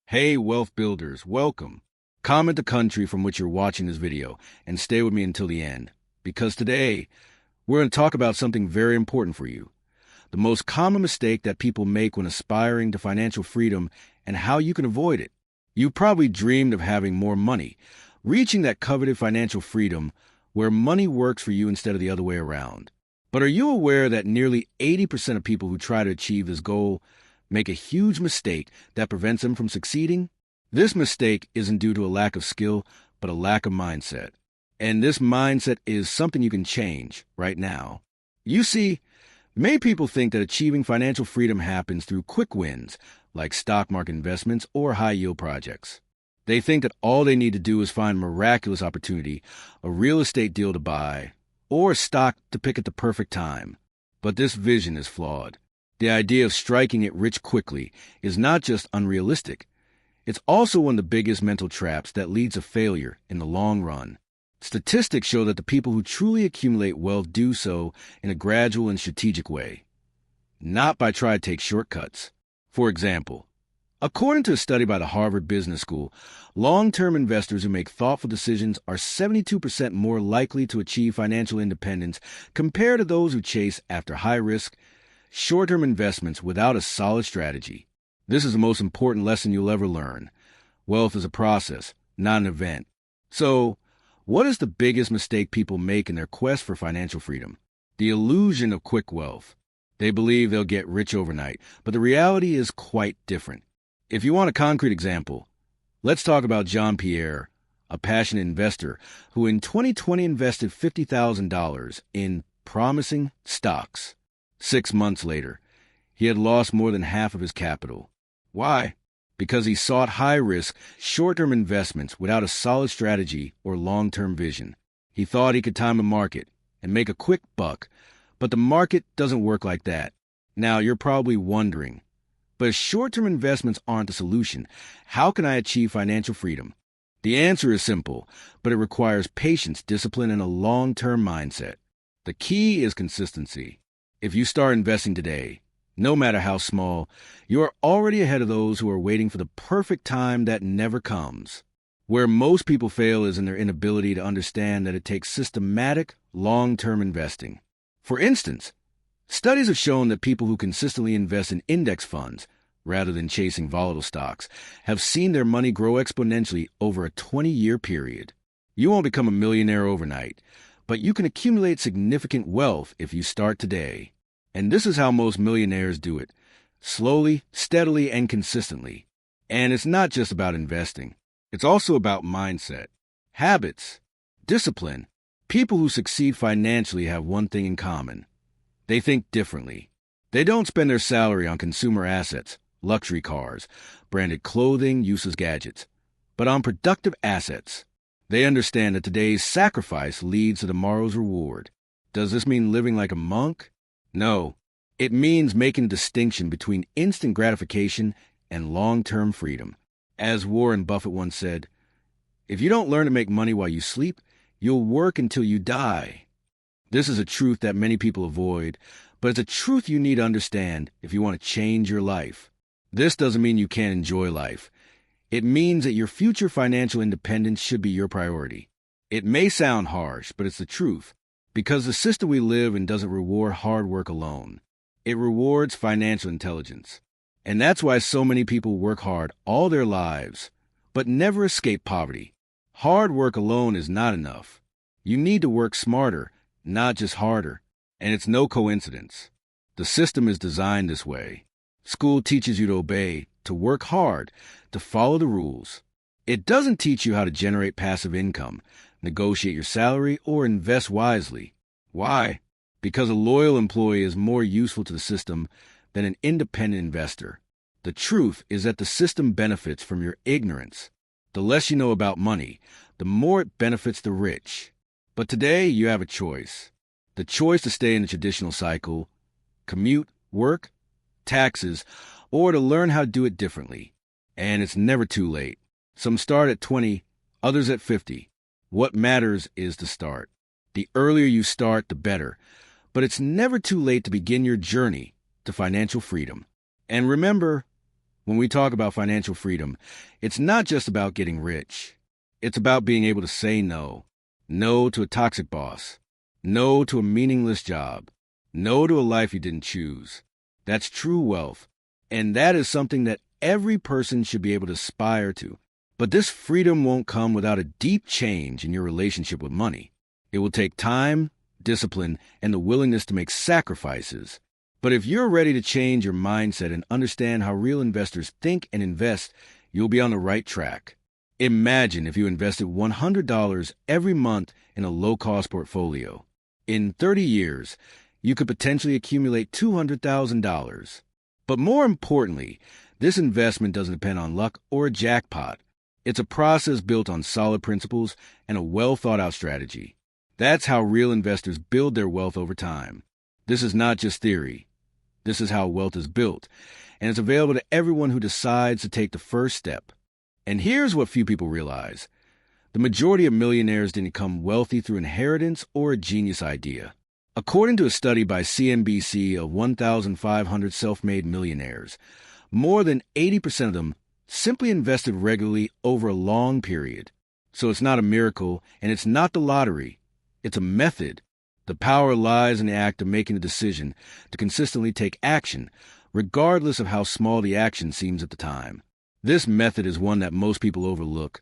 Hey, wealth builders, welcome. Comment the country from which you're watching this video and stay with me until the end, because today we're going to talk about something very important for you. The most common mistake that people make when aspiring to financial freedom and how you can avoid it. You probably dreamed of having more money, reaching that coveted financial freedom where money works for you instead of the other way around. But are you aware that nearly 80% of people who try to achieve this goal make a huge mistake that prevents them from succeeding? This mistake isn't due to a lack of skill, but a lack of mindset. And this mindset is something you can change right now. You see, many people think that achieving financial freedom happens through quick wins, like stock market investments or high-yield projects. They think that all they need to do is find a miraculous opportunity, a real estate deal to buy, or a stock to pick at the perfect time. But this vision is flawed. The idea of striking it rich quickly is not just unrealistic. It's also one of the biggest mental traps that leads to failure in the long run. Statistics show that the people who truly accumulate wealth do so in a gradual and strategic way, not by trying to take shortcuts. For example, according to a study by the Harvard Business School, long-term investors who make thoughtful decisions are 72% more likely to achieve financial independence compared to those who chase after high-risk, short-term investments without a solid strategy. This is the most important lesson you'll ever learn. Wealth is a process, not an event. So, what is the biggest mistake people make in their quest for financial freedom? The illusion of quick wealth. They believe they'll get rich overnight, but the reality is quite different. If you want a concrete example, let's talk about John Pierre, a passionate investor who in 2020 invested $50,000 in promising stocks. 6 months later, he had lost more than half of his capital. Why? Because he sought high-risk, short-term investments without a solid strategy or long-term vision. He thought he could time the market and make a quick buck, but the market doesn't work like that. Now, you're probably wondering, but if short-term investments aren't the solution, how can I achieve financial freedom? The answer is simple, but it requires patience, discipline, and a long-term mindset. The key is consistency. If you start investing today, no matter how small, you are already ahead of those who are waiting for the perfect time that never comes. Where most people fail is in their inability to understand that it takes systematic, long-term investing. For instance, studies have shown that people who consistently invest in index funds, rather than chasing volatile stocks, have seen their money grow exponentially over a 20-year period. You won't become a millionaire overnight, but you can accumulate significant wealth if you start today. And this is how most millionaires do it: slowly, steadily, and consistently. And it's not just about investing. It's also about mindset, habits, discipline. People who succeed financially have one thing in common. They think differently. They don't spend their salary on consumer assets, luxury cars, branded clothing, useless gadgets, but on productive assets. They understand that today's sacrifice leads to tomorrow's reward. Does this mean living like a monk? No. It means making a distinction between instant gratification and long-term freedom. As Warren Buffett once said, "If you don't learn to make money while you sleep, you'll work until you die." This is a truth that many people avoid, but it's a truth you need to understand if you want to change your life. This doesn't mean you can't enjoy life. It means that your future financial independence should be your priority. It may sound harsh, but it's the truth, because the system we live in doesn't reward hard work alone. It rewards financial intelligence. And that's why so many people work hard all their lives, but never escape poverty. Hard work alone is not enough. You need to work smarter, not just harder. And it's no coincidence. The system is designed this way. School teaches you to obey, to work hard, to follow the rules. It doesn't teach you how to generate passive income, negotiate your salary, or invest wisely. Why? Because a loyal employee is more useful to the system than an independent investor. The truth is that the system benefits from your ignorance. The less you know about money, the more it benefits the rich. But today, you have a choice. The choice to stay in the traditional cycle, commute, work, taxes, or to learn how to do it differently. And it's never too late. Some start at 20, others at 50. What matters is to start. The earlier you start, the better. But it's never too late to begin your journey to financial freedom. And remember, When we talk about financial freedom, it's not just about getting rich. It's about being able to say no. No to a toxic boss. No to a meaningless job. No to a life you didn't choose. That's true wealth. And that is something that every person should be able to aspire to. But this freedom won't come without a deep change in your relationship with money. It will take time, discipline, and the willingness to make sacrifices. But if you're ready to change your mindset and understand how real investors think and invest, you'll be on the right track. Imagine if you invested $100 every month in a low-cost portfolio. In 30 years, you could potentially accumulate $200,000. But more importantly, this investment doesn't depend on luck or a jackpot. It's a process built on solid principles and a well-thought-out strategy. That's how real investors build their wealth over time. This is not just theory. This is how wealth is built, and it's available to everyone who decides to take the first step. And here's what few people realize. The majority of millionaires didn't become wealthy through inheritance or a genius idea. According to a study by CNBC of 1,500 self-made millionaires, more than 80% of them simply invested regularly over a long period. So it's not a miracle, and it's not the lottery. It's a method. The power lies in the act of making a decision to consistently take action, regardless of how small the action seems at the time. This method is one that most people overlook,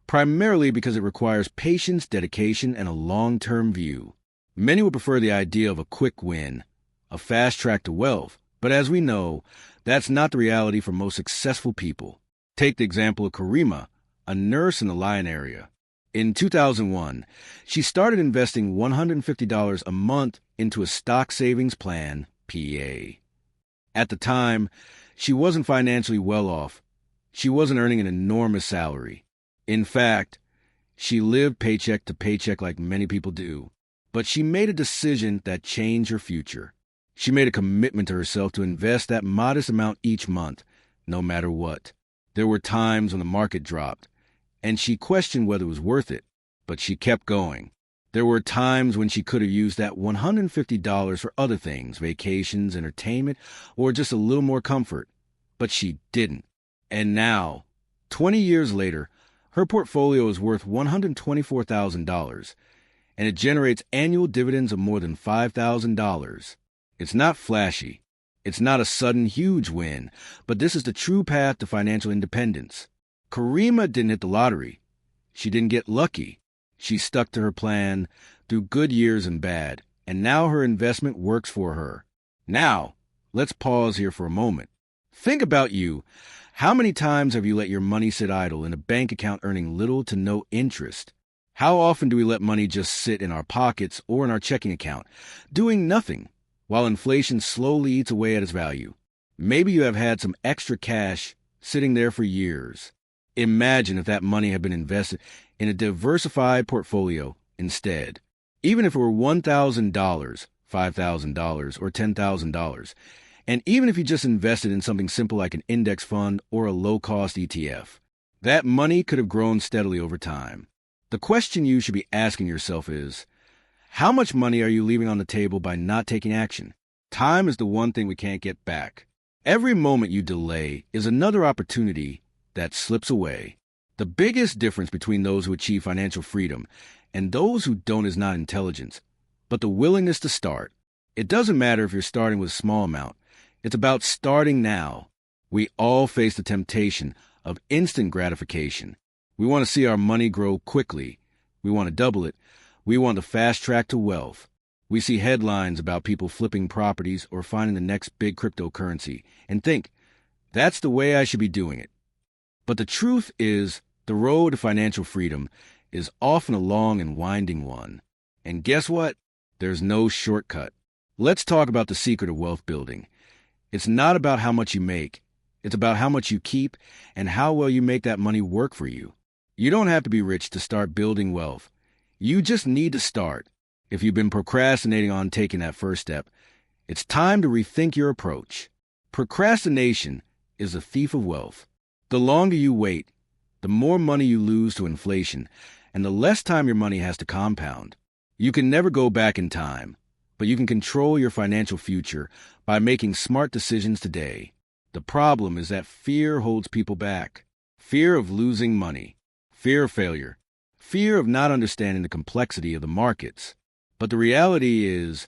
primarily because it requires patience, dedication, and a long-term view. Many would prefer the idea of a quick win, a fast track to wealth, but as we know, that's not the reality for most successful people. Take the example of Karima, a nurse in the Lyon area. In 2001, she started investing $150 a month into a stock savings plan, PA. At the time, she wasn't financially well off. She wasn't earning an enormous salary. In fact, she lived paycheck to paycheck like many people do. But she made a decision that changed her future. She made a commitment to herself to invest that modest amount each month, no matter what. There were times when the market dropped, and she questioned whether it was worth it, but she kept going. There were times when she could have used that $150 for other things, vacations, entertainment, or just a little more comfort, but she didn't. And now, 20 years later, her portfolio is worth $124,000, and it generates annual dividends of more than $5,000. It's not flashy. It's not a sudden huge win, but this is the true path to financial independence. Karima didn't hit the lottery. She didn't get lucky. She stuck to her plan through good years and bad, and now her investment works for her. Now, let's pause here for a moment. Think about you. How many times have you let your money sit idle in a bank account earning little to no interest? How often do we let money just sit in our pockets or in our checking account, doing nothing, while inflation slowly eats away at its value? Maybe you have had some extra cash sitting there for years. Imagine if that money had been invested in a diversified portfolio instead. Even if it were $1,000, $5,000, or $10,000, and even if you just invested in something simple like an index fund or a low-cost ETF, that money could have grown steadily over time. The question you should be asking yourself is, how much money are you leaving on the table by not taking action? Time is the one thing we can't get back. Every moment you delay is another opportunity that slips away. The biggest difference between those who achieve financial freedom and those who don't is not intelligence, but the willingness to start. It doesn't matter if you're starting with a small amount. It's about starting now. We all face the temptation of instant gratification. We want to see our money grow quickly. We want to double it. We want the fast track to wealth. We see headlines about people flipping properties or finding the next big cryptocurrency and think, that's the way I should be doing it. But the truth is, the road to financial freedom is often a long and winding one. And guess what? There's no shortcut. Let's talk about the secret of wealth building. It's not about how much you make. It's about how much you keep and how well you make that money work for you. You don't have to be rich to start building wealth. You just need to start. If you've been procrastinating on taking that first step, it's time to rethink your approach. Procrastination is a thief of wealth. The longer you wait, the more money you lose to inflation, and the less time your money has to compound. You can never go back in time, but you can control your financial future by making smart decisions today. The problem is that fear holds people back. Fear of losing money, fear of failure, fear of not understanding the complexity of the markets. But the reality is,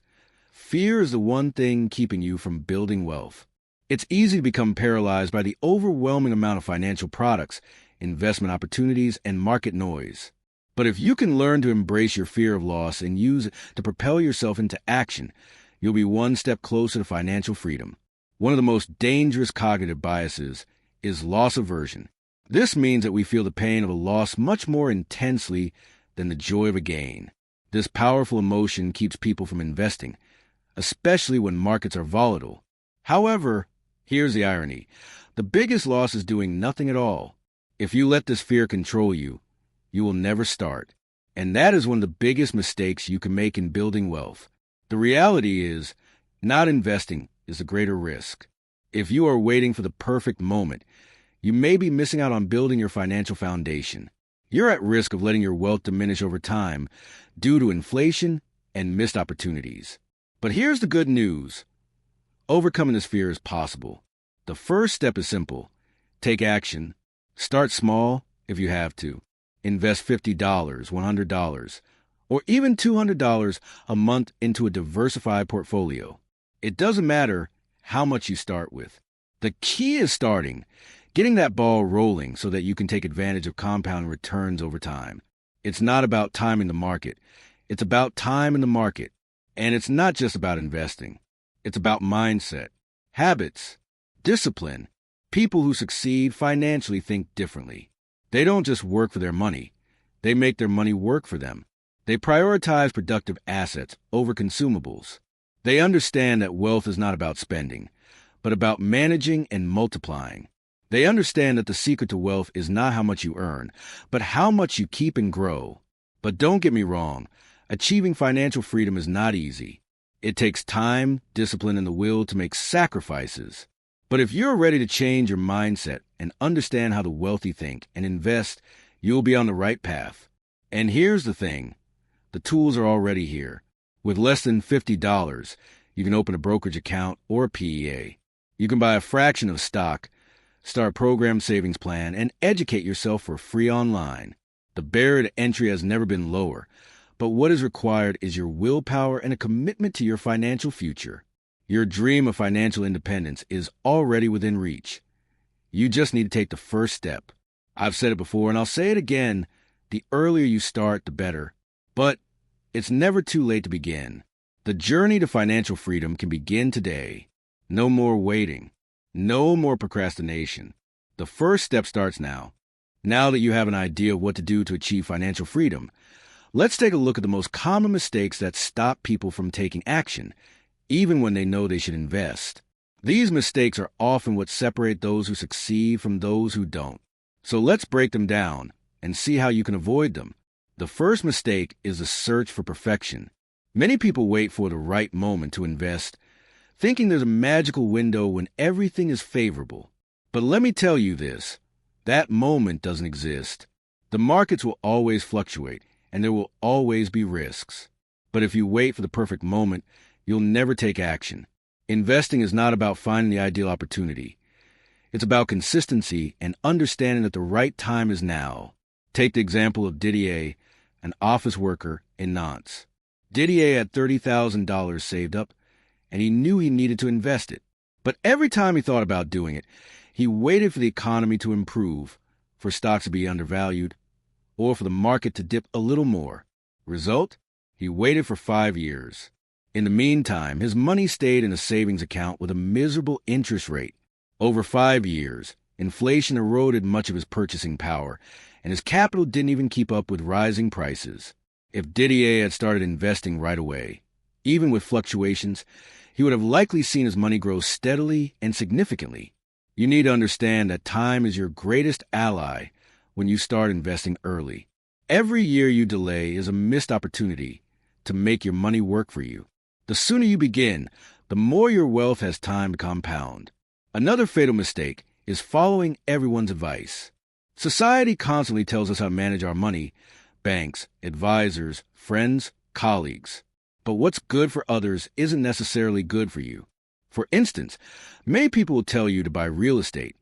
fear is the one thing keeping you from building wealth. It's easy to become paralyzed by the overwhelming amount of financial products, investment opportunities, and market noise. But if you can learn to embrace your fear of loss and use it to propel yourself into action, you'll be one step closer to financial freedom. One of the most dangerous cognitive biases is loss aversion. This means that we feel the pain of a loss much more intensely than the joy of a gain. This powerful emotion keeps people from investing, especially when markets are volatile. However, here's the irony. The biggest loss is doing nothing at all. If you let this fear control you, you will never start. And that is one of the biggest mistakes you can make in building wealth. The reality is, not investing is the greater risk. If you are waiting for the perfect moment, you may be missing out on building your financial foundation. You're at risk of letting your wealth diminish over time due to inflation and missed opportunities. But here's the good news. Overcoming this fear is possible. The first step is simple. Take action. Start small if you have to. Invest $50, $100, or even $200 a month into a diversified portfolio. It doesn't matter how much you start with. The key is starting. Getting that ball rolling so that you can take advantage of compound returns over time. It's not about timing the market. It's about time in the market. And it's not just about investing. It's about mindset, habits, discipline. People who succeed financially think differently. They don't just work for their money. They make their money work for them. They prioritize productive assets over consumables. They understand that wealth is not about spending, but about managing and multiplying. They understand that the secret to wealth is not how much you earn, but how much you keep and grow. But don't get me wrong, achieving financial freedom is not easy. It takes time, discipline, and the will to make sacrifices. But if you're ready to change your mindset and understand how the wealthy think and invest, you'll be on the right path. And here's the thing. The tools are already here. With less than $50, you can open a brokerage account or a PEA. You can buy a fraction of stock, start a program savings plan, and educate yourself for free online. The barrier to entry has never been lower, but what is required is your willpower and a commitment to your financial future. Your dream of financial independence is already within reach. You just need to take the first step. I've said it before, and I'll say it again, the earlier you start, the better. But it's never too late to begin. The journey to financial freedom can begin today. No more waiting. No more procrastination. The first step starts now. Now that you have an idea of what to do to achieve financial freedom, let's take a look at the most common mistakes that stop people from taking action, even when they know they should invest. These mistakes are often what separate those who succeed from those who don't. So let's break them down and see how you can avoid them. The first mistake is the search for perfection. Many people wait for the right moment to invest, thinking there's a magical window when everything is favorable. But let me tell you this, that moment doesn't exist. The markets will always fluctuate, and there will always be risks. But if you wait for the perfect moment, you'll never take action. Investing is not about finding the ideal opportunity. It's about consistency and understanding that the right time is now. Take the example of Didier, an office worker in Nantes. Didier had $30,000 saved up, and he knew he needed to invest it. But every time he thought about doing it, he waited for the economy to improve, for stocks to be undervalued, or for the market to dip a little more. Result? He waited for 5 years. In the meantime, his money stayed in a savings account with a miserable interest rate. Over 5 years, inflation eroded much of his purchasing power, and his capital didn't even keep up with rising prices. If Didier had started investing right away, even with fluctuations, he would have likely seen his money grow steadily and significantly. You need to understand that time is your greatest ally when you start investing early. Every year you delay is a missed opportunity to make your money work for you. The sooner you begin, the more your wealth has time to compound. Another fatal mistake is following everyone's advice. Society constantly tells us how to manage our money, banks, advisors, friends, colleagues. But what's good for others isn't necessarily good for you. For instance, many people will tell you to buy real estate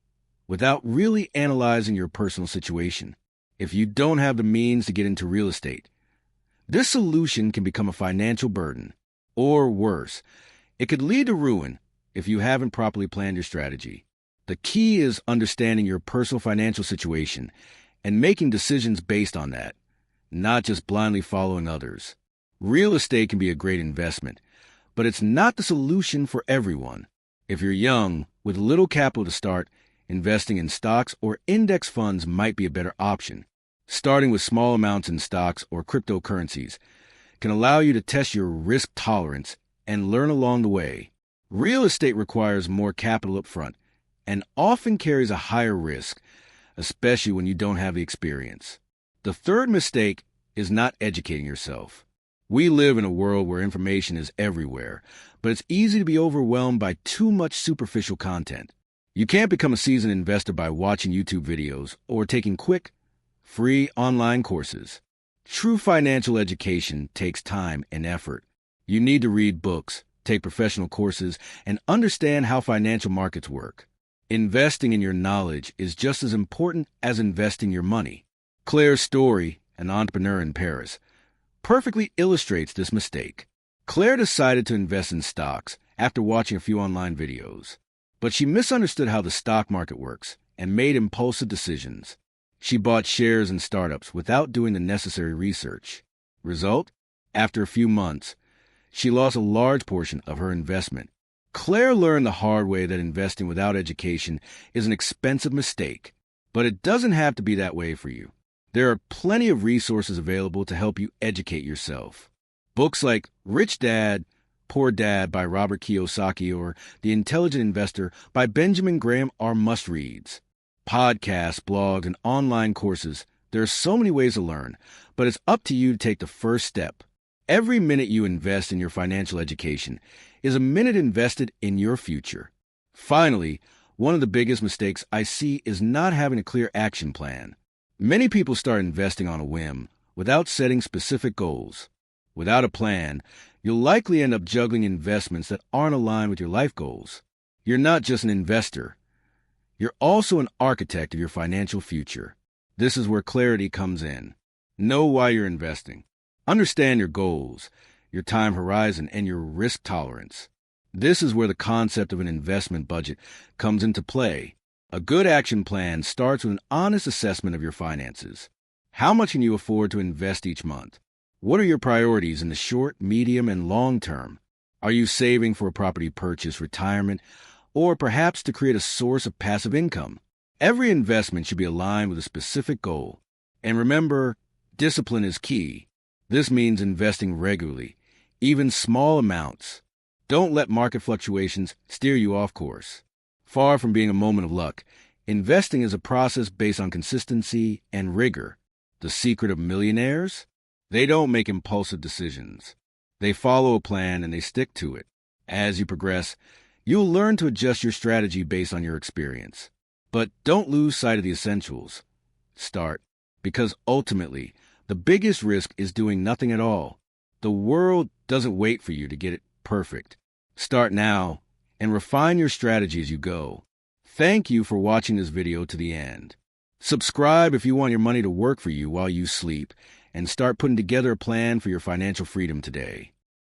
without really analyzing your personal situation. If you don't have the means to get into real estate, this solution can become a financial burden. Or worse, it could lead to ruin if you haven't properly planned your strategy. The key is understanding your personal financial situation and making decisions based on that, not just blindly following others. Real estate can be a great investment, but it's not the solution for everyone. If you're young, with little capital to start, investing in stocks or index funds might be a better option. Starting with small amounts in stocks or cryptocurrencies can allow you to test your risk tolerance and learn along the way. Real estate requires more capital up front and often carries a higher risk, especially when you don't have the experience. The third mistake is not educating yourself. We live in a world where information is everywhere, but it's easy to be overwhelmed by too much superficial content. You can't become a seasoned investor by watching YouTube videos or taking quick, free online courses. True financial education takes time and effort. You need to read books, take professional courses, and understand how financial markets work. Investing in your knowledge is just as important as investing your money. Claire's story, an entrepreneur in Paris, perfectly illustrates this mistake. Claire decided to invest in stocks after watching a few online videos, but she misunderstood how the stock market works and made impulsive decisions. She bought shares in startups without doing the necessary research. Result? After a few months, she lost a large portion of her investment. Claire learned the hard way that investing without education is an expensive mistake, but it doesn't have to be that way for you. There are plenty of resources available to help you educate yourself. Books like Rich Dad, Poor Dad by Robert Kiyosaki or The Intelligent Investor by Benjamin Graham are must-reads. Podcasts, blogs, and online courses, there are so many ways to learn, but it's up to you to take the first step. Every minute you invest in your financial education is a minute invested in your future. Finally, one of the biggest mistakes I see is not having a clear action plan. Many people start investing on a whim without setting specific goals. Without a plan, you'll likely end up juggling investments that aren't aligned with your life goals. You're not just an investor. You're also an architect of your financial future. This is where clarity comes in. Know why you're investing. Understand your goals, your time horizon, and your risk tolerance. This is where the concept of an investment budget comes into play. A good action plan starts with an honest assessment of your finances. How much can you afford to invest each month? What are your priorities in the short, medium, and long term? Are you saving for a property purchase, retirement, or perhaps to create a source of passive income? Every investment should be aligned with a specific goal. And remember, discipline is key. This means investing regularly, even small amounts. Don't let market fluctuations steer you off course. Far from being a moment of luck, investing is a process based on consistency and rigor. The secret of millionaires? They don't make impulsive decisions. They follow a plan and they stick to it. As you progress, you'll learn to adjust your strategy based on your experience. But don't lose sight of the essentials. Start, because ultimately, the biggest risk is doing nothing at all. The world doesn't wait for you to get it perfect. Start now and refine your strategy as you go. Thank you for watching this video to the end. Subscribe if you want your money to work for you while you sleep, and start putting together a plan for your financial freedom today.